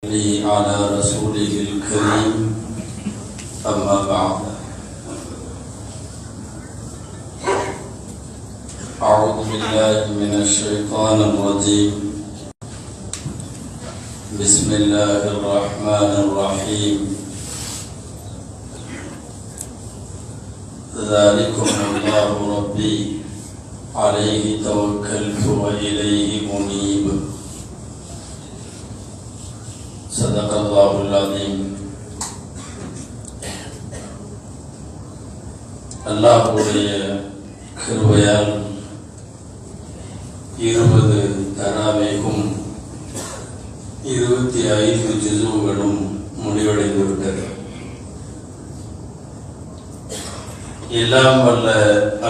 على رسوله الكريم أما بعد أعوذ بالله من الشيطان الرجيم بسم الله الرحمن الرحيم ذلكم الله ربي عليه توكلت وإليه منيب صدق الله العظيم. அல்லாஹ்வுடைய கிருபையால் 20 தராவீகும் 25 ஜுஸுகளும் முடிவடைந்து விட்டது. எல்லாம் வல்ல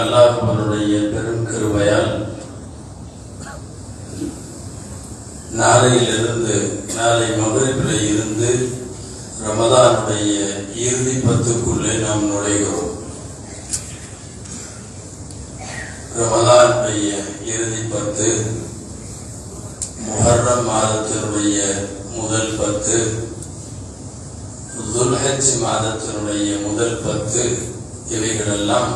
அல்லாஹ்வுடைய பெரும் கிருபையால் நாளை மகரிபில் இருந்து ரமதானுடைய இறுதி 10க்குள்ளே நாம் நுழைகிறோம். ரமதானுடைய இறுதி 10, முஹர்ரம் மாதத்தினுடைய முதல் 10, துல்ஹஜ் மாதத்தினுடைய முதல் 10, இவைகளெல்லாம்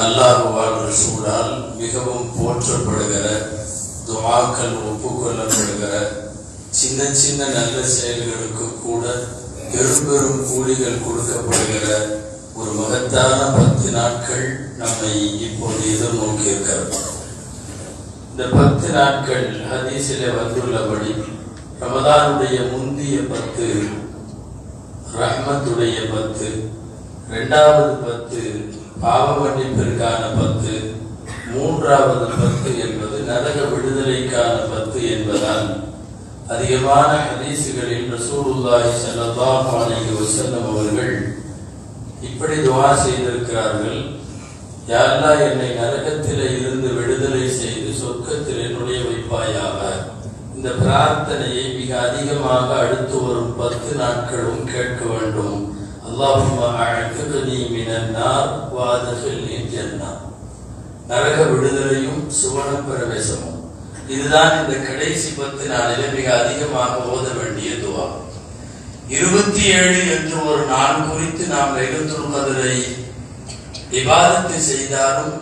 அல்லாஹ்வால் ரசூலால் மிகவும் போற்றப்படுகிற, துஆக்கள் ஒப்புக்கொள்ளப்படுகிற, சின்ன சின்ன நல்ல செயல்களுக்கு கூட பெரும் கூலிகள் கொடுக்கப்படுகிற ஒரு மகத்தான 10 நாட்கள் நம்மை இப்போது எதிர்நோக்கி இருக்கிறது. இந்த 10 நாட்கள் ஹதீஸிலே வந்துள்ளபடி ரமதானுடைய முந்திய 10 ரஹ்மத்துடைய 10, 2வது 10 பாவ மன்னிப்பிற்கான 10, 3வது 10 என்பது நரக விடுதலைக்கான 10 என்பதால் அதிகமான ஹதீஸுகளில் ரசூலுல்லாஹி ஸல்லல்லாஹு அலைஹி வஸல்லம் அவர்கள் இப்படி துஆ செய்திருக்கிறார்கள்: யா அல்லாஹ், என்னை நரகத்திலே இருந்து விடுதலை செய்து சொர்க்கத்திலே நுழைய வைப்பாயாக. இந்த பிரார்த்தனையை மிக அதிகமாக அடுத்து வரும் 10 நாட்களும் கேட்க வேண்டும். அல்லாஹும்ம அஅ்திக்னி மினன் நார் வ அத்கில்னி ஜன்னah. நரக விடுதலையும் சுவன பிரவேசமும். இதுதான் இந்த கடைசி 10 நாளிலே மிக அதிகமாக ஓத வேண்டிய துஆ. 27 என்று ஒரு நாள் குறித்து நாம் லைலத்துல் கத்ரை இபாதத் செய்தாலும்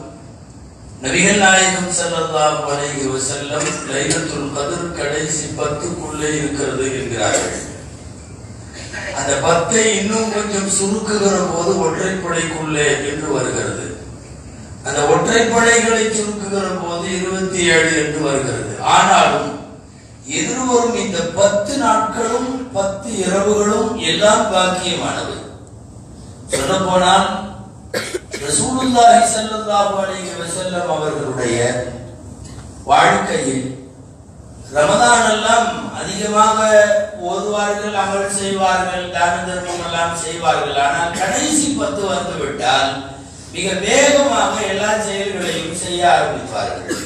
நபிகள் நாயகம் ஸல்லல்லாஹு அலைஹி வஸல்லம் லைலத்துல் கத்ர் கடைசி 10க்குள்ளே இருக்கிறது என்கிறார்கள். அந்த 10ஐ இன்னும் கொஞ்சம் சுருக்குகிற போது ஒற்றைப்படைக்குள்ளே என்று வருகிறது. அந்த ஒற்றைப்படைகளை சுருக்குகிற போது 27 என்று வருகிறது. ஆனாலும் எதிர்வரும் இந்த 10 நாட்களும் 10 இரவுகளும் எல்லாம் பாக்கியமானவை. சொல்ல போனால் ரசூலுல்லாஹி ஸல்லல்லாஹு அலைஹி வஸல்லம் அவர்களுடைய வாழ்க்கையில் ரமதான் எல்லாம் அதிகமாக ஓதுவார்கள், அமல் செய்வார்கள், தான தர்மம் எல்லாம் செய்வார்கள். ஆனால் கடைசி 10 வந்து விட்டால் மிக வேகமாக எல்லா செயல்களையும் செய்ய ஆரம்பிப்பார்கள்.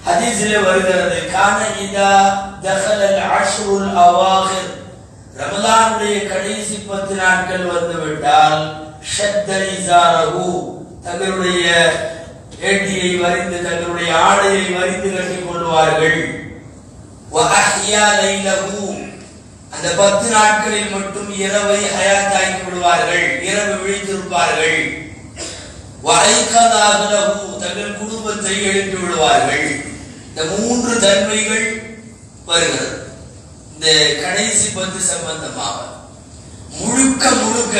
ஹதீஸிலே வருகிறது: கான இதா தഖலல் அஷ்ருல் அவாகிர், ரமலானுடைய கடைசி 10 நாட்கள் வந்து விட்டால் ஷத்த இஸாரஹு, தங்களுடைய ஏட்டியை வரிந்து, தங்களுடைய ஆடையை வரிந்து கட்டிக் கொள்வார்கள். வ அஹ்யா லைலஹு, அந்த 10 நாட்களில் மட்டும் இரவை ஹயாத்தாக்கி விடுவார்கள், இரவு விழித்திருப்பார்கள். தங்கள் குடும்பத்தை எழுப்பி விடுவார்கள். இந்த 3 தன்மைகள் வருகிறது இந்த கடைசி 10 சம்பந்தமாக. முழுக்க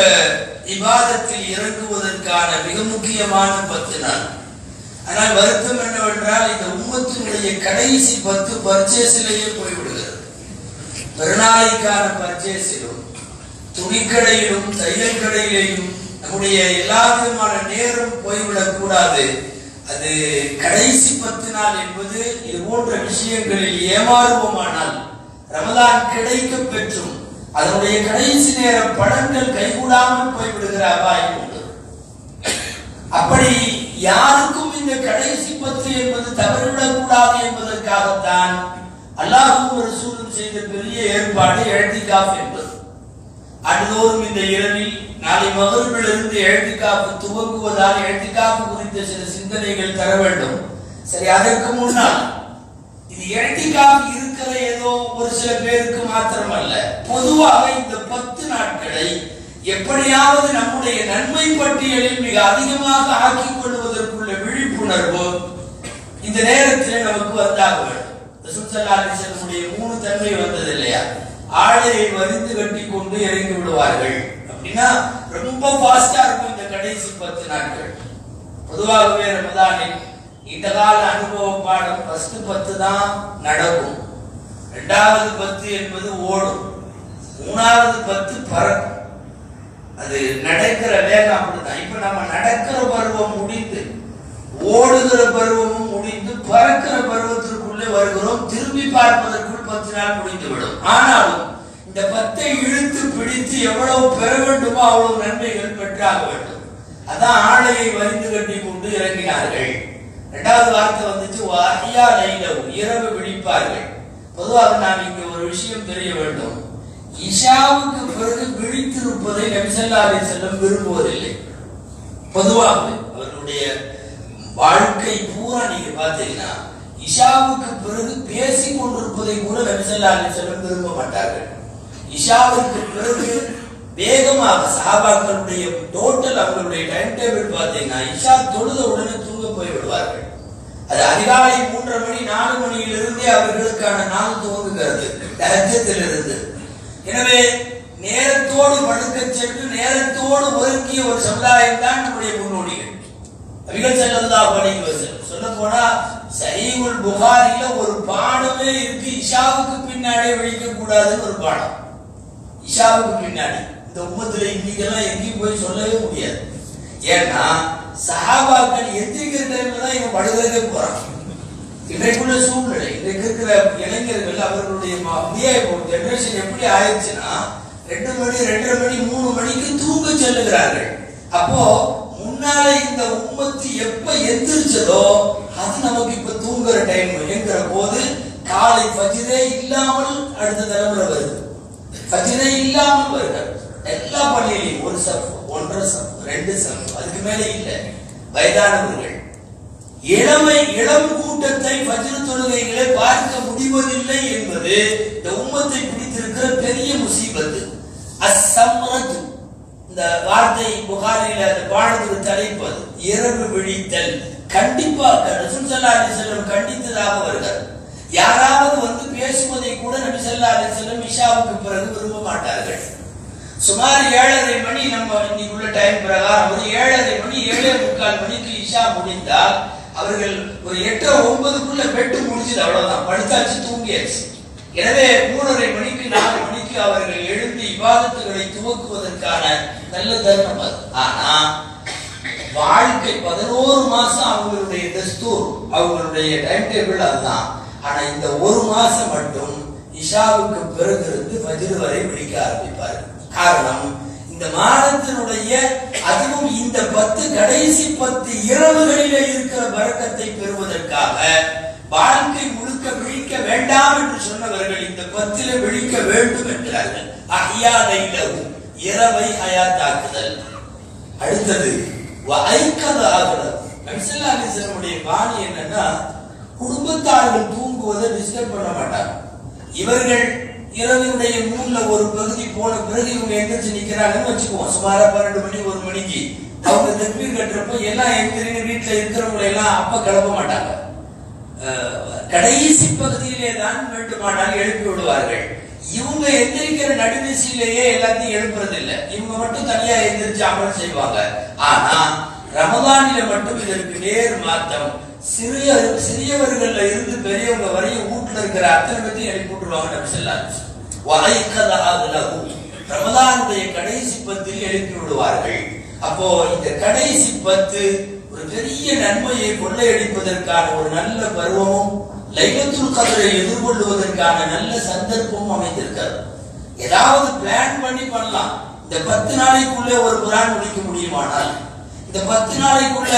இபாதத்தில் இறங்குவதற்கான மிக முக்கியமான 10 நாள். ஆனால் வருத்தம் என்னவென்றால் இந்த உம்மத்தினுடைய கடைசி 10 பர்ச்சேஸிலேயே போய்விடுகிறது. பெருநாளைக்கான பர்ச்சேஸிலும், துணிக்கடையிலும், தையல் கடையிலேயும் நம்முடைய எல்லா விதமான நேரம் போய்விடக் கூடாது. அது கடைசி 10 நாள் என்பது இது போன்ற விஷயங்களில் ஏமாறுவோமானால் ரமலான் கிடைக்க பெற்றும் அதனுடைய கடைசி நேர பலன்கள் கைகூடாமல் போய்விடுகிற அபாயம் உண்டு. அப்படி யாருக்கும் இந்த கடைசி 10 என்பது தவறிவிடக் கூடாது என்பதற்காகத்தான் அல்லாஹ்வும் ரசூலும் செய்த பெரிய ஏற்பாடு இஅ்திகாஃப் என்பது. ஆண்டுதோறும் இந்த இரவில் நாளை மகரிபிலிருந்து இஅ்திகாஃப் துவங்குவதால் இஅ்திகாஃப் குறித்த சில சிந்தனைகள் தர வேண்டும். சரி, அதற்கு முன்னால் இது இஅ்திகாஃப் இருக்க இருக்கிற ஏதோ ஒரு சில பேருக்கு மாத்திரமல்ல, பொதுவாக இந்த 10 நாட்களை எப்படியாவது நம்முடைய நன்மை பட்டியலில் மிக அதிகமாக ஆக்கிக் கொள்வதற்குள்ள விழிப்புணர்வு இந்த நேரத்தில் நமக்கு வந்தாக வேண்டும். ரசூல் ஸல்லல்லாஹு அலைஹி வஸல்லமுடைய 3 தன்மை வந்தது இல்லையா? ஆடையை வரிந்து கட்டி கொண்டு இறங்கி விடுவார்கள் அப்படின்னா ரொம்ப ஃபாஸ்டா இருக்கும் இந்த கடைசி 10 நாட்கள். பொதுவாகவே ரமதானில் இந்த கால அனுபவ பாடம் ஃபர்ஸ்ட் 10 தான் நடக்கும், 2வது 10 என்பது ஓடும், 3வது 10 பறக்கும். அது நடக்கிற வேகம் அப்படித்தான். இப்ப நம்ம நடக்கிற பருவம் முடிந்து ஓடுகிற பருவமும் முடிந்து பறக்கிற பருவத்திற்குள்ளே வருகிறோம். திரும்பி பார்ப்பதற்குள் 10 நாள் முடிந்து விடும். ஆனாலும் இந்த 10 இழுத்து பிடித்து எவ்வளவு பெற வேண்டுமோ அவ்வளவு நன்மைகள் பெற்றாக வேண்டும். அதான் ஆடையை வரிந்து கட்டி கொண்டு இறங்கினார்கள். 2வது வார்த்தை வந்துச்சு வாஹியா லைலவு, இரவு விழிப்பார்கள். பொதுவாக நாம் இங்க ஒரு விஷயம் தெரிய வேண்டும். இஷாவுக்கு பிறகு விழித்திருப்பதை நபி ஸல்லல்லாஹு அலைஹி வஸல்லம் விரும்புவதில்லை. பொதுவாக அவர்களுடைய வாழ்க்கை பூரா நீங்க பார்த்தீங்கன்னா இஷாவுக்கு பிறகு பேசிக் கொண்டிருப்பதை கூட நபி ஸல்லல்லாஹு அலைஹி வஸல்லம் விரும்ப மாட்டார்கள். இஷாவுக்கு பிறகு வேகமாக சஹாபாக்களுடைய டோட்டல் அவர்களுடைய டைம் டேபிள் பார்த்தீங்கன்னா இஷா தொழுத உடனே தூங்க போய் விடுவார்கள். அது அதிகாலை 3:30 மணி 4 மணியிலிருந்தே அவர்களுக்கான நாள் துவங்குகிறது தஹஜ்ஜத்திலிருந்து. எனவே நேரத்தோடு படுக்க சென்று நேரத்தோடு ஒதுக்கிய ஒரு சமுதாயம் தான் நம்முடைய முன்னோடிகள். நபிகள் ஸல்லல்லாஹு அலைஹி வஸல்லம் சொல்ல போனா சஹீஹுல் புகாரில ஒரு பாடமே இருக்கு, இஷாவுக்கு பின்னாடியே விழிக்க கூடாதுன்னு ஒரு பாடம். இஷாவுக்கு பின்னாடி இந்த உம்மத்துல இன்னைக்கெல்லாம் எங்கேயும் போய் சொல்லவே முடியாது. ஏன்னா சஹாபாக்கள் எந்திரிக்கிற டைம்ல தான் இவன் படுகிறதே போறான். இன்றைக்குள்ள சூழ்நிலை, இன்றைக்கு இருக்கிற இளைஞர்கள் அவர்களுடைய ஜெனரேஷன் எப்படி ஆயிடுச்சுன்னா 2 மணி 2:30 மணி 3 மணிக்கு தூங்க செல்லுகிறார்கள். அப்போ முன்னால இந்த உம்மத்து எப்ப எந்திரிச்சதோ அது நமக்கு இப்ப தூங்குற டைம் என்கிற போது காலை ஃபஜ்ரே இல்லாமல் அடுத்த தலைமுறை வருது. ஃபஜ்ரே இல்லாமல் வருகிறார். எல்லா பள்ளியிலையும் ஒரு சப், 1.5 சப், 2 சப், அதுக்கு மேல இல்லை. வயதானவர்கள் இளம் கூட்டத்தை ஃபஜ்ர் தொழுகைகளை பார்க்க முடிவதில்லை என்பது இந்த உம்மத்தை பிடித்திருக்கிற பெரிய முசீபத்து. அஸ்ஸம்ரத், இந்த வார்த்தை புகாரில அந்த பாடத்துக்கு தலைப்பது இரவு விழித்தல். கண்டிப்பாக ரசூல் ஸல்லல்லாஹு அலைஹி வஸல்லம் கண்டித்ததாக வருகிறார். யாராவது வந்து பேசுவதை கூட நபி ஸல்லல்லாஹு அலைஹி வஸல்லம் இஷாவுக்கு பிறகு விரும்ப மாட்டார்கள். சுமார் 7:30 மணி நம்ம இன்னைக்குள்ள டைம் பிரகாரம் ஒரு 7:30 மணி 7:45 மணிக்கு இஷா முடிந்தால் அவர்கள் ஒரு 8:09க்குள்ள பெட்டு முடிஞ்சது, அவ்வளவுதான், படுத்தாச்சு, தூங்கியாச்சு. எனவே 3:30 மணிக்கு 4 மணிக்கு அவர்கள் எழுந்து இபாதத்துகளை துவக்குவதற்கான நல்ல தருணம் அது. ஆனா வாழ்க்கை 11 மாசம் அவங்களுடைய தஸ்தூர், அவங்களுடைய டைம் டேபிள் அதுதான். ஆனா இந்த 1 மாசம் மட்டும் இஷாவுக்கு பிறகு இருந்து ஃபஜ்ர் வரை பிடிக்க ஆரம்பிப்பார்கள். காரணம், இந்த மாதத்தினுடைய அதுவும் இந்த 10 கடைசி 10 இரவுகளிலே இருக்கிற பரக்கத்தை பெறுவதற்காக வாழ்க்கை முழுக்க விழிக்க வேண்டாம் என்று சொன்னவர்கள் இந்த 10 விழிக்க வேண்டும் என்கிறார்கள். அஹ்யா லைலஹு, இரவை ஹயாத்தாக்குதல். அடுத்தது வஐகத ஆகுதல். நபி ஸல்லல்லாஹு அலைஹி வஸல்லம் பாணி என்னன்னா, குடும்பத்தார்கள் தூங்குவதை டிஸ்டர்ப் பண்ண மாட்டாங்க. இவர்கள் இரவினுடைய 3ல ஒரு பகுதி போன பிறகு இவங்க எந்திரிச்சு நிக்கிறாங்கன்னு வச்சுக்குவோம். சுமாரா 12 மணி 1 மணிக்கு அவங்க தக்பீர் கட்டுறப்ப எல்லாம் எந்திரின்னு வீட்டுல இருக்கிறவங்க எல்லாம் அப்ப கிளம்ப மாட்டாங்க. கடைசி பகுதியிலே தான் வேண்டுமானால் எழுப்பி விடுவார்கள். இவங்க எந்திரிக்கிற நடுநிசையிலேயே எல்லாத்தையும் எழுப்புறது இல்லை, இவங்க மட்டும் தனியா எந்திரிச்சு அமல் செய்வாங்க. ஆனா ரமதானில மட்டும் இதற்கு நேர் மாற்றம். சிறியவர்கள்ல இருந்து பெரியவங்க வரையும் வீட்டுல இருக்கிற அத்தனை பேரையும் எழுப்பி விட்டுருவாங்க நபி ஸல்லல்லாஹு அலைஹி வஸல்லம். ரமதானுடைய கடைசி 10 எழுப்பி விடுவார்கள். அப்போ இந்த கடைசி 10 ஒரு பெரிய நன்மையை கொள்ளையடிப்பதற்கான ஒரு நல்ல பருவமும் லைலத்துல் கத்ரை எதிர்கொள்வதற்கான நல்ல சந்தர்ப்பமும் அமைந்திருக்கிறது. ஏதாவது பிளான் பண்ணி பண்ணலாம். இந்த 10 நாளைக்குள்ளே ஒரு குர்ஆன் முடிக்க முடியுமானால், இந்த 10 நாளைக்குள்ள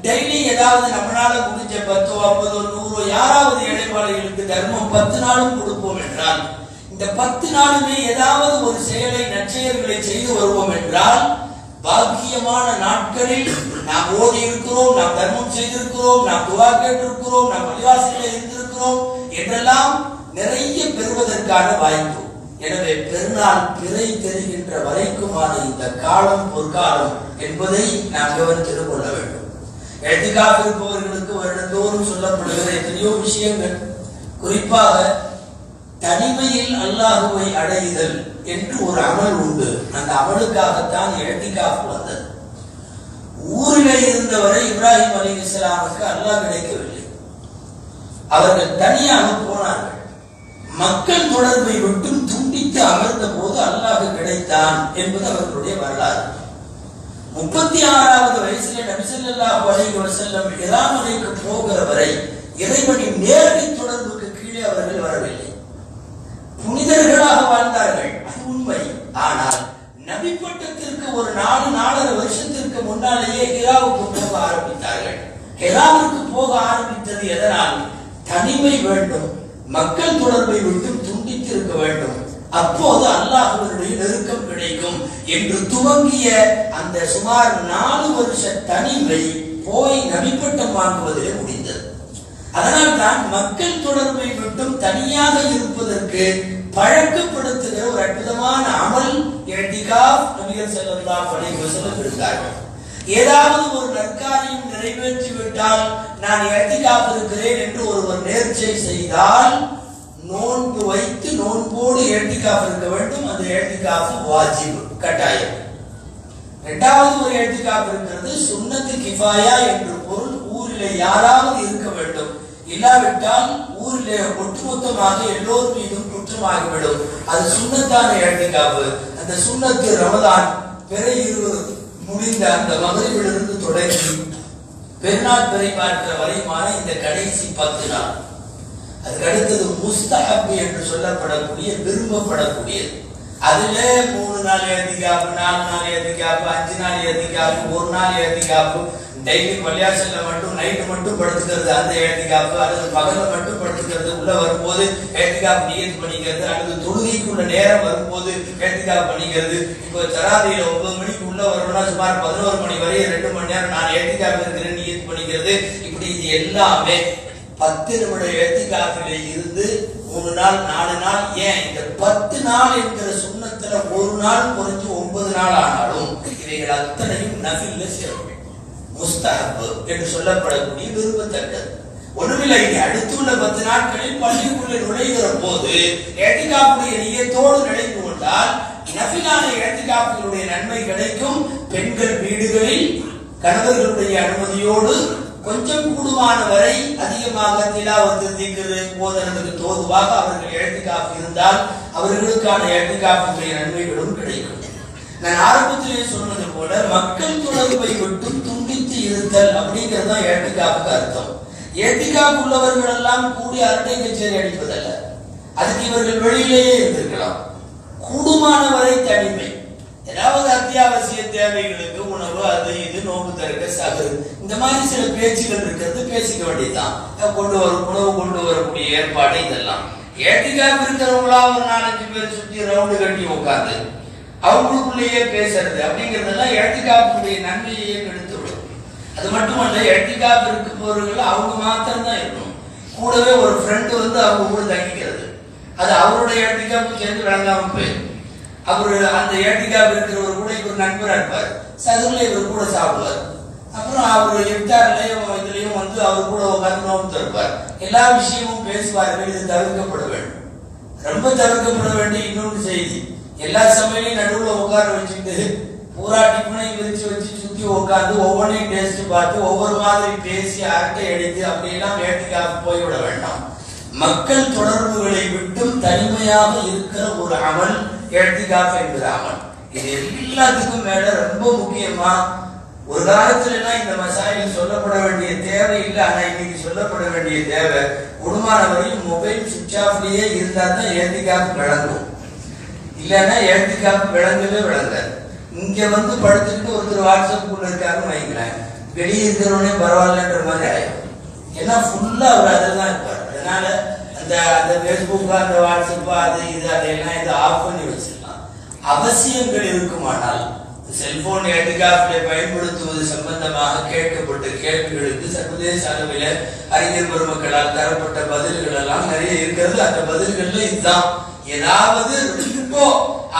டெய்லி ஏதாவது நம்மளால முடிஞ்ச 10, 50, 100 யாராவது ஏழைப்பாளைகளுக்கு தர்மம் 10 நாளும் கொடுப்போம் என்றால், இந்த 10 நாளுமே ஏதாவது ஒரு செயலை நற்செயல்களை செய்து வருவோம் என்றால், பாக்கியமான நாட்களில் நாம் ஓதி இருக்கிறோம், நாம் தர்மம் செய்திருக்கிறோம், நாம் துஆ கேட்டிருக்கிறோம், நாம் பள்ளிவாசலில் இருந்திருக்கிறோம் என்றெல்லாம் நிறைய பெறுவதற்கான வாய்ப்பு. எனவே பெருநாள் பிறை தெரிகின்ற வரைக்குமான இந்த காலம் பொற்காலம் என்பதை நாம் கவனத்தில் கொள்ள வேண்டும். இஅ்திகாஃப் இருப்பவர்களுக்கு வருடந்தோறும் சொல்லப்படுகிற எத்தனையோ விஷயங்கள், குறிப்பாக தனிமையில் அல்லாஹுவை அடைதல் என்று ஒரு அமல் உண்டு. அந்த அமலுக்காகத்தான் இஅ்திகாஃப் வந்தது. ஊரிலே இருந்தவரை இப்ராஹிம் அலைஹிஸ்ஸலாமுக்கு அல்லாஹ் கிடைக்கவில்லை. அவர்கள் தனியாக போனார்கள். மக்கள் தொடர்பை விட்டும் துண்டித்து அமர்ந்த போது அல்லாஹ் கிடைத்தான் என்பது அவர்களுடைய வரலாறு. 36வது வயசிலே நபி ஸல்லல்லாஹு அலைஹி வஸல்லம் இராமலைக்கு போகிற வரை இறைவனின் நேரடி தொடர்புக்கு கீழே அவர்கள் வரவில்லை. புனிதர்களாக வாழ்ந்தார்கள், அது உண்மை. ஆனால் நபி பட்டத்திற்கு ஒரு 4.5 வருஷத்திற்கு முன்னாலேயே ஹிராவுக்கு போக ஆரம்பித்தார்கள். ஹிராவுக்கு போக ஆரம்பித்தது எதனால்? தனிமை வேண்டும், மக்கள் தொடர்பை விட்டு துண்டித்து இருக்க வேண்டும், அப்போது அல்லாஹ்வுடைய நெருக்கம் கிடைக்கும் என்று துவங்கிய அந்த சுமார் 4 வருஷ தனிமை போய் நபிப்பட்டம் வாங்குவதிலே முடிந்தது. அதனால் தான் மக்கள் தொடர்பை விட்டும் தனியாக இருப்பதற்கு பழக்கப்படுத்துகிற ஒரு அற்புதமான அமல் இஅ்திகாஃப் நபிகள் ஸல்லல்லாஹு அலைஹி வஸல்லம் இருந்தார்கள். ஏதாவது ஒரு நற்காரியம் நிறைவேற்றிவிட்டால் நான் இஅ்திகாஃப் இருக்கிறேன் என்று ஒருவர் நேர்ச்சை செய்தால் நோன்பு வைத்து நோன்போடு இஅ்திகாஃப் இருக்க வேண்டும். அந்த இஅ்திகாஃப் வாஜிப், கட்டாயம். இரண்டாவது ஒரு இஅ்திகாஃப் இருக்கிறது சுன்னத்து கிஃபாயா என்று பொருள். ஊரிலே யாராவது இருக்க வேண்டும், இல்லாவிட்டால் ஊரிலே ஒட்டுமொத்தமாக எல்லோரும் மீதும் குற்றமாகிவிடும். அது சுன்னத்தான இஅ்திகாஃப். அந்த சுன்னத்து ரமதான் பிறை 20 முடிந்த அந்த மகரிபிலிருந்து தொடங்கி பெருநாள் பிறை பார்க்கிற வரையுமான இந்த கடைசி 10 நாள். அதுக்கு அடுத்தது முஸ்தஹப் என்று சொல்லப்படக்கூடிய விரும்பப்படக்கூடியது. அதுல 3 நாள் இஅ்திகாஃப், 4 நாள் இஅ்திகாஃப், 5 நாள் இஅ்திகாஃப், 1 நாள் இஅ்திகாஃப், டெய்லி பள்ளியாசல்ல மட்டும் நைட்டு மட்டும் படுத்துக்கிறது அந்த இஅ்திகாஃப், அல்லது பகல்ல மட்டும் படுத்துக்கிறது, உள்ள வரும்போது இஅ்திகாஃப் நியத் பண்ணிக்கிறது, அல்லது தொழுகைக்குள்ள நேரம் வரும்போது இஅ்திகாஃப் பண்ணிக்கிறது. இப்போ தராவியில 9 மணிக்கு உள்ள வரணும்னா சுமார் 11 மணி வரை 2 மணி நேரம் நான் இஅ்திகாஃப் இருக்கிறேன் நியத் பண்ணிக்கிறது. இப்படி இது எல்லாமே 10 நிமிட இஅ்திகாஃபிலே இருந்து 3 நாள் 4 நாள், ஏன் இந்த 10 நாள் என்கிற சுன்னத்துல ஒரு நாள் குறைஞ்சு 9 நாள் ஆனாலும் இவைகள் அத்தனையும் நஃபில்ல சேரும். முஸ்தஹப் என்று சொல்லப்படக்கூடிய விரும்பத்தக்கது ஒண்ணுமில்லை. அடுத்துள்ள 10 நாட்களில் பள்ளிக்குள்ளே நுழைகிற போது இஅ்திகாஃபுடைய நியத்தோடு நுழைந்து கொண்டால் நஃபிலான இஅ்திகாஃபினுடைய நன்மை கிடைக்கும். பெண்கள் வீடுகளில் கணவர்களுடைய அனுமதியோடு கொஞ்சம் கூடுமான வரை அதிகமாக திலாவத்து திக்ர் ஓதுறதுக்கு தோதுவாக அவர்கள் இஅ்திகாஃப் இருந்தால் அவர்களுக்கான இஅ்திகாஃபுடைய நன்மைகளும் கிடைக்கும். நான் ஆரம்பத்திலே சொன்னது போல மக்கள் தொடர்பை விட்டு துண்டித்து இருத்தல் அப்படிங்கிறது தான் இஅ்திகாஃபுக்கு அர்த்தம். இஅ்திகாஃப் உள்ளவர்கள் எல்லாம் கூடி அரட்டை கச்சேரி அடிப்பதல்ல, அதுக்கு இவர்கள் வெளியிலேயே இருந்திருக்கலாம். கூடுமான வரை தனிமை, ஏதாவது அத்தியாவசிய தேவைகளுக்கு உணவு, அது இது, நோம்பு தருக்க சகரு, இந்த மாதிரி சில பேச்சுகள் இருக்கிறது, பேசிக்க வேண்டியதுதான். உணவு கொண்டு வரக்கூடிய ஏற்பாடு இதெல்லாம். இஅ்திகாஃப் இருக்கிறவங்களா ஒரு 4-5 பேர் சுற்றி ரவுண்டு கட்டி உட்கார்ந்து அவங்களுக்குள்ளேயே பேசுறது அப்படிங்கிறதெல்லாம் இஅ்திகாஃபுடைய நன்மையை கெடுத்துவிடும். அது மட்டுமல்ல, இஅ்திகாஃப் இருப்பவர்கள் அவங்க மாத்திரம் தான் இருக்கணும். கூடவே ஒரு ஃப்ரெண்டு வந்து அவங்க கூட தங்கிக்கிறது, அது அவருடைய இஅ்திகாஃப் சேர்ந்து விளங்காம போயிடும். அவரு அந்த இஅ்திகாஃப் இருக்கிறவர் கூட இவர் நண்பராக இருப்பார், சதுரில் இவர் கூட சாப்பிடுவார். அப்புறம் அவர் இஃப்தார்லையும் இதுலையும் வந்து அவர் கூட உட்கார்ந்து நோன்பு திறப்பார். எல்லா விஷயமும் பேசுவார்கள். இது தவிர்க்கப்பட வேண்டும். ரொம்ப தவிர்க்கப்பட வேண்டிய இன்னொரு செய்தி, எல்லா சமையலையும் நடுவில் உட்கார வச்சுட்டு பூரா டிஃபனை விரிச்சு வச்சு சுற்றி உட்காந்து ஒவ்வொன்றையும் டேஸ்ட் பார்த்து ஒவ்வொரு மாதிரி பேசி அரட்டை அடித்து அப்படியெல்லாம் இஅ்திகாஃப் போய்விட வேண்டாம். மக்கள் தொடர்புகளை விட்டும் தனிமையாக இருக்கிற ஒரு அமல் இஅ்திகாஃப் என்கிற அமல். இது எல்லாத்துக்கும் மேல ரொம்ப முக்கியமா, ஒரு காலத்துல எல்லாம் இந்த மசாயில் சொல்லப்பட வேண்டிய தேவை இல்லை, ஆனா இன்னைக்கு சொல்லப்பட வேண்டிய தேவை. குடும்பமான வரையும் மொபைல் சுவிட்ச் ஆஃப்லயே இருந்தா தான் இஅ்திகாஃப் விளங்கும், இல்லைன்னா இஅ்திகாஃப் விளங்கவே விளங்காது. இங்க வந்து படுத்துக்கிட்டு ஒருத்தர் வாட்ஸ்அப்புக்குள்ள இருக்காருன்னு வைங்களேன், வெளியே இருக்கிறவனே பரவாயில்லன்ற மாதிரி ஆயிடும். ஏன்னா ஃபுல்லா அவர் அதில் தான் இருப்பார். அதனால அந்த ஃபேஸ்புக், அந்த வாட்ஸ்அப், அது இது அதையெல்லாம் இதை ஆஃப் பண்ணி வச்சிடலாம். அவசியங்கள் இருக்குமானால் செல்போன் ஏத்திகாஃபிலே பயன்படுத்துவது சம்பந்தமாக கேட்கப்பட்ட கேள்விகளுக்கு சர்வதேச அளவில் அறிஞர் பெருமக்களால் தரப்பட்ட பதில்கள் எல்லாம் நிறைய இருக்கிறது. அந்த பதில்கள்ல இதுதான், ஏதாவது ரொம்ப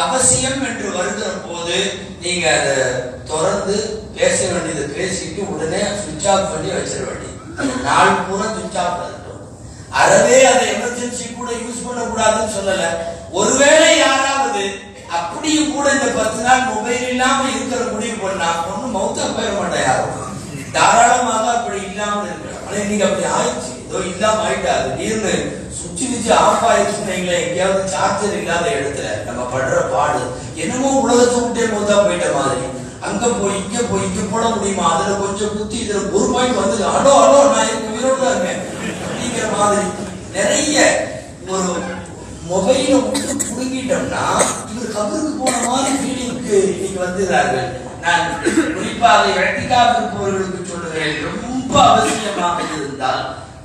அவசியம் என்று வருகிற போது நீங்க அதை தொடர்ந்து பேச வேண்டியதை பேசிட்டு உடனே சுவிட்ச் ஆஃப் பண்ணி வச்சிட வேண்டியது. நாள் பூரா சுவிட்ச் ஆஃப் பண்ணிட்டோம். அறவே அதை எமர்ஜென்சி கூட யூஸ் பண்ணக்கூடாதுன்னு சொல்லல. ஒருவேளை யாராவது அப்படியும் கூட இந்த 10 நாள் மொபைல் இல்லாம இருக்கிற முடிவு பண்ணா ஒன்னும் மௌத்தா போயிட மாட்டேன். யாரும் தாராளமாக அப்படி இல்லாமல் இருக்கலாம். ஆனா இன்னைக்கு அப்படி ஆயிடுச்சு, ஏதோ இல்லாம ஆயிட்டா. திடீர்னு சுவிட்ச் வச்சு ஆஃப் ஆயிடுச்சுன்னு எங்கேயாவது சார்ஜர் இல்லாத இடத்துல நம்ம படுற பாடு என்னமோ உலகத்தை விட்டே மௌத்தா போயிட்ட மாதிரி. அங்க போய் இங்க போட முடியுமா, அதுல கொஞ்சம் குத்தி இதுல ஒரு பாயிண்ட் வந்து அடோ நான் எனக்கு உயிரோட இருக்கேன் அப்படிங்கிற மாதிரி நிறைய ஒரு மொபைல விட்டு புடுங்கிட்டோம்னா இவர் கபருக்கு போன மாதிரி ஃபீலிங்க்கு இன்னைக்கு வந்துடுறார்கள். நான் குறிப்பாக இழத்திக்காக இருப்பவர்களுக்கு சொல்லுகிறேன், ரொம்ப அவசியமாக இருந்தால்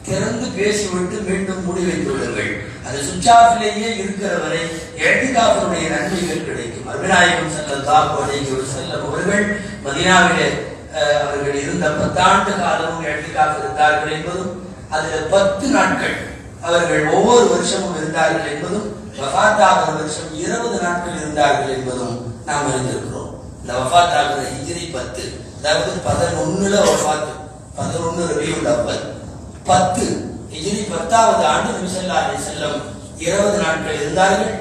திறந்து பேசிவிட்டு மீண்டும் மூடி வைத்து விடுங்கள். அது சுவிட்ச் ஆஃப்லேயே இருக்கிற வரை இழத்திக்காகனுடைய நன்மைகள் கிடைக்கும். அருமைநாயகம் ஸல்லல்லாஹு அலைஹி வஸல்லம் அவர்கள் மதீனாவிலே அவர்கள் இருந்த 10 ஆண்டு காலமும் இழத்திக்காக இருந்தார்கள் என்பதும், அதுல 10 நாட்கள் அவர்கள் ஒவ்வொரு வருஷமும் இருந்தார்கள் என்பதும், வஃபாத்தாகிற வருஷம் 20 நாட்கள் இருந்தார்கள் என்பதும் நாம் அறிந்திருக்கிறோம். இந்த வஃபாத்தாகிற ஹிஜ்ரி 10, அதாவது 11ல வஃபாத், 11 ரபியுல் அவ்வல், 10 ஹிஜ்ரி 10வது ஆண்டு நபி ஸல்லல்லாஹு அலைஹி வஸல்லம் 20 நாட்கள் இருந்தார்கள்.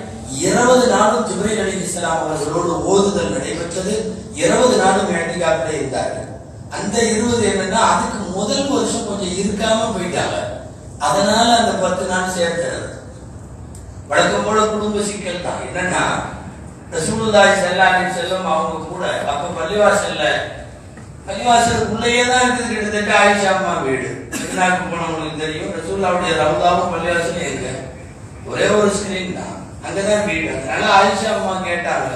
20 நாளும் ஜிப்ரீல் அலைஹிஸ்ஸலாம் அவர்களோடு ஓதுதல் நடைபெற்றது. 20 நாளும் இஅ்திகாஃபிலே இருந்தார்கள். அந்த 20 என்னன்னா, அதுக்கு முதல் வருஷம் கொஞ்சம் இருக்காம போயிட்டாங்க. அதனால அந்த 10 நாள் சேர்க்கிறது வழக்கம் போல குடும்ப சிக்கல் தான். என்னன்னா, ரசூலுல்லாஹி ஸல்லல்லாஹு அலைஹி வஸல்லம் அவங்க கூட அப்ப பள்ளிவாசலுக்குள்ளேயே தான் இருக்குது. கிட்டத்தட்ட ஆயிஷா அம்மா வீடு மதீனாவுக்கு போனவங்களுக்கு தெரியும். ரசூலுல்லாஹுடைய ரவுதாவும் பள்ளிவாசலும் எங்க ஒரே ஒரு ஸ்கிரீன் தான், அங்கதான் வீடு. அதனால ஆயிஷா அம்மா கேட்டாங்க,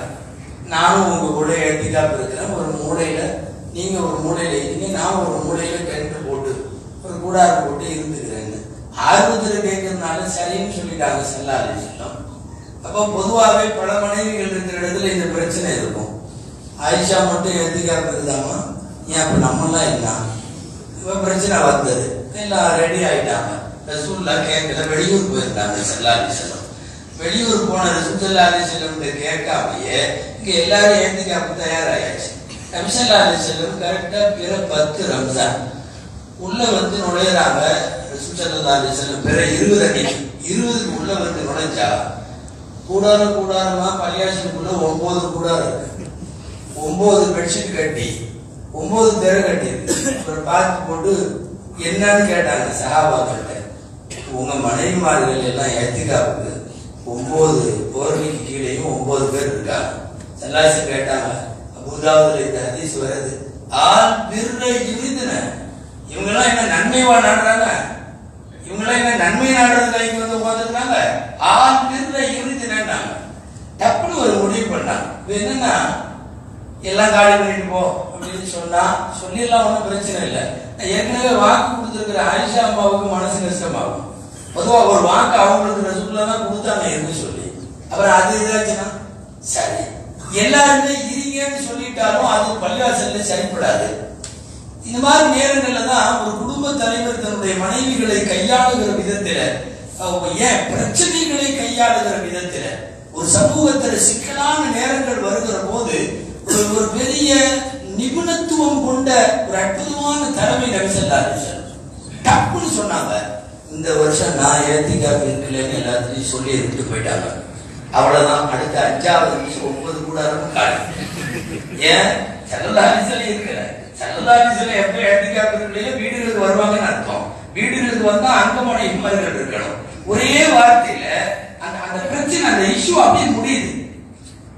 நானும் உங்க கூட இஅ்திகாஃப் இருக்கிறேன், ஒரு மூலையில நீங்க ஒரு மூலையில இருக்கீங்க, நான் ஒரு மூலையில டென்ட் போட்டு ஒரு கூடாரம் போட்டு இருந்துக்கிறேன்னு ஆர்வத்தில் கேட்கறதுனால சரின்னு சொல்லிட்டாங்க ஸல்லல்லாஹு அலைஹி வஸல்லம். அப்போ பொதுவாகவே பல மனைவிகள் இருக்கிற இடத்துல இந்த பிரச்சனை இருக்கும். ஆயிஷா மட்டும் இஅ்திகாஃப் இருந்தாமா, ஏன் அப்ப நம்மளாம் என்ன பிரச்சனை வந்தது. எல்லாம் ரெடி ஆயிட்டாங்க. ரசூலுல்லாஹ் கேட்கல, வெளியூர் போயிருந்தாங்க ஸல்லல்லாஹு அலைஹி வஸல்லம். வெளியூர் போன ரசூல் ஸல்லல்லாஹு அலைஹி வஸல்லம் கேட்காமையே இங்க எல்லாரும் இஅ்திகாஃப் தயாராயாச்சு. நபி ஸல்லல்லாஹு அலைஹி வஸல்லம் கரெக்டா பிற 10 ரம்ஜான் உள்ள வந்து நுழையிறாங்க. ரசூல் ஸல்லல்லாஹு அலைஹி வஸல்லம் பிற 20 அன்னைக்கு 20க்கு உள்ள வந்து நுழைஞ்சா கூடாரமா பள்ளியாசலுக்குள்ள 9 கூடாரம் இருக்கு. 9 பெட்ஷீட் கட்டி 9 தெரு கட்டி ஒரு பார்த்து போட்டு என்னன்னு கேட்டாங்க சஹாபாக்கிட்ட. உங்க மனைவிமார்கள் எல்லாம் இஅ்திகாஃப்க்கு 9 போர்வைக்கு கீழேயும் 9 பேர் இருக்காங்க. ஸல்லல்லாஹு கேட்டாங்க, அபூதாவுதுல இந்த ஹதீஸ் வருது, ஆல் பிர்ரை யுரிதுன, இவங்கெல்லாம் என்ன நன்மைவா நாடுறாங்க, இவங்கெல்லாம் என்ன நன்மை நாடுறதுல இங்க வந்து உட்காந்துருக்காங்க. ஆல் பிர்ரை யுரிதுனாங்க. டப்புன்னு ஒரு முடிவு பண்ணாங்க. என்னன்னா, எல்லாம் காலி பண்ணிட்டு போ அப்படின்னு சொன்னா சொல்லிடலாம், ஒன்றும் பிரச்சனை இல்லை. ஏற்கனவே வாக்கு கொடுத்துருக்கிற ஆயிஷா அம்மாவுக்கு மனசு கஷ்டமாகும். பொதுவாக ஒரு வாக்கு அவங்களுக்கு ரசூலுல்லாஹ் தான் கொடுத்தாங்க என்று சொல்லி, அப்புறம் அது இதாச்சுன்னா சரி எல்லாருமே இருங்கன்னு சொல்லிட்டாலும் அது பள்ளிவாசல்ல சரிப்படாது. இந்த மாதிரி நேரங்கள்ல தான் ஒரு குடும்ப தலைவர் தன்னுடைய மனைவிகளை கையாளுகிற விதத்துல, ஏன் பிரச்சனைகளை கையாளுகிற விதத்துல, ஒரு சமூகத்துல சிக்கலான நேரங்கள் வருகிற போது ஒரு பெரிய நிபுணத்துவம் கொண்ட ஒரு அற்புதமான தலைமை நபி ஸல்லல்லாஹு அலைஹி வஸல்லம் டப்புன்னு சொன்னாங்க, இந்த வருஷம் நான் இஅ்திகாஃப் இருக்கலன்னு எல்லாத்தையும் சொல்லி எடுத்துட்டு போயிட்டாங்க. அவ்வளவுதான். அடுத்த 5வது நிமிஷம் 9 கூடாரமும் காலி. ஏன் ஸல்லல்லாஹு அலைஹி வஸல்லம் இருக்கல. ஸல்லல்லாஹு அலைஹி வஸல்லம் எப்ப இஅ்திகாஃப் இருக்கலையோ வீடுகளுக்கு வருவாங்கன்னு அர்த்தம். வீடுகளுக்கு வந்தா அங்கமான இம்மர்கள் இருக்கணும். ஒரே வார்த்தையில அந்த பிரச்சனை, அந்த இஷ்யூ அப்படியே முடியுது.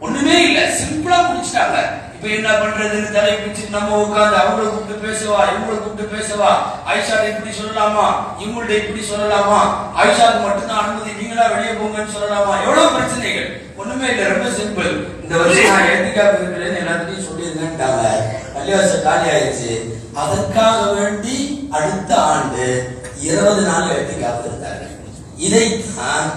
ஒண்ணுமே இல்ல, சிம்பிளா முடிச்சிட்டாங்க. இப்ப என்ன பண்றதுன்னு தலை பிடிச்சு நம்ம உட்கார்ந்து அவங்களை கூப்பிட்டு பேசவா, இவங்களை கூப்பிட்டு பேசவா, ஆயிஷாவை இப்படி சொல்லலாமா, இவங்கள்ட்ட இப்படி சொல்லலாமா, ஆயிஷாவுக்கு மட்டும்தான் அனுமதி, நீங்களா வெளியே போங்கன்னு சொல்லலாமா, எவ்வளவு பிரச்சனைகள். ஒண்ணுமே இல்ல, ரொம்ப சிம்பிள். இந்த வருஷம் நான் இஅ்திகாஃப் இருக்கிறேன்னு எல்லாத்தையும் சொல்லியிருந்தேன்ட்டாங்க. பள்ளிவாசல் காலி ஆயிடுச்சு. அதற்காக வேண்டி அடுத்த ஆண்டு 20 நாள் இஅ்திகாஃப் இருந்தார்கள். இதைத்தான்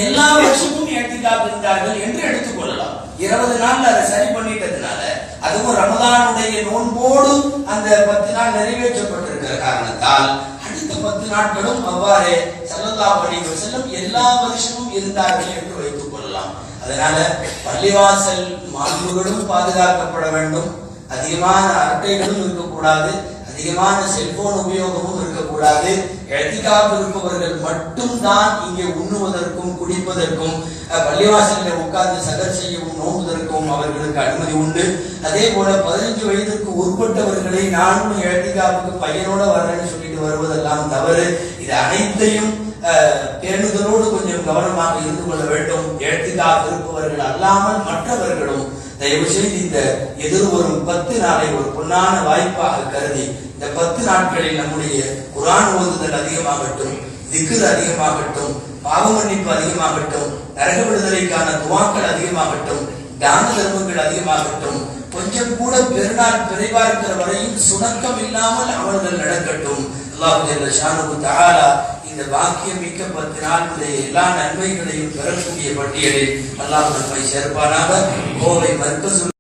எல்லா வருஷமும் இஅ்திகாஃப் இருந்தார்கள் என்று எடுத்துக்கொள்ளலாம். 20 நாள்ல அதை சரி பண்ணிட்டதுனால, அதுவும் ரமதானுடைய நோன்போடு அந்த 10 நாள் நிறைவேற்றப்பட்டிருக்கிற காரணத்தால் அடுத்த 10 நாட்களும் அவ்வாறே ஸல்லல்லாஹு அலைஹி வஸல்லம் எல்லா வருஷமும் இருந்தார்கள் என்று வைத்துக் கொள்ளலாம். அதனால பள்ளிவாசல் மாண்புகளும் பாதுகாக்கப்பட வேண்டும். அதிகமான அரட்டைகளும் இருக்கக்கூடாது, அதிகமான செல்போன் உபயோகமும் இருக்கக்கூடாது. இஅ்திகாஃப் இருப்பவர்கள் மட்டும்தான் இங்கே உண்ணுவதற்கும் குடிப்பதற்கும் பள்ளிவாசலில் உட்கார்ந்து சகர் செய்யவும் நோம்புவதற்கும் அவர்களுக்கு அனுமதி உண்டு. அதே போல 15 வயதுக்கு உட்பட்டவர்களை நானும் இஅ்திகாஃபுக்கு பையனோட வரேன்னு சொல்லிட்டு வருவதெல்லாம் தவறு. இது அனைத்தையும் பேணுதலோடு கொஞ்சம் கவனமாக இருந்து கொள்ள வேண்டும். இஅ்திகாஃப் இருப்பவர்கள் அல்லாமல் மற்றவர்களும் தயவு செய்து இந்த எதிர்வரும் 10 நாளை ஒரு பொன்னான வாய்ப்பாக கருதி இந்த 10 நாட்களில் நம்முடைய குர்ஆன் ஓதுதல் அதிகமாகட்டும், திக்ர் அதிகமாகட்டும், பாவ மன்னிப்பு அதிகமாகட்டும், நரக விடுதலைக்கான துஆக்கள் அதிகமாகட்டும், தான தர்மங்கள் அதிகமாகட்டும். கொஞ்சம் கூட பெருநாள் பிறைபார்க்கிற வரையும் சுணக்கம் இல்லாமல் அமல்கள் நடக்கட்டும். அல்லாஹ் ஜல்ல ஷானுஹு தஆலா இந்த பாக்கியம் மிக்க 10 நாளுடைய எல்லா நன்மைகளையும் பெறக்கூடிய பட்டியலில் அல்லாஹ் நம்மை சேர்ப்பானாக. கோவை மர்கஸ்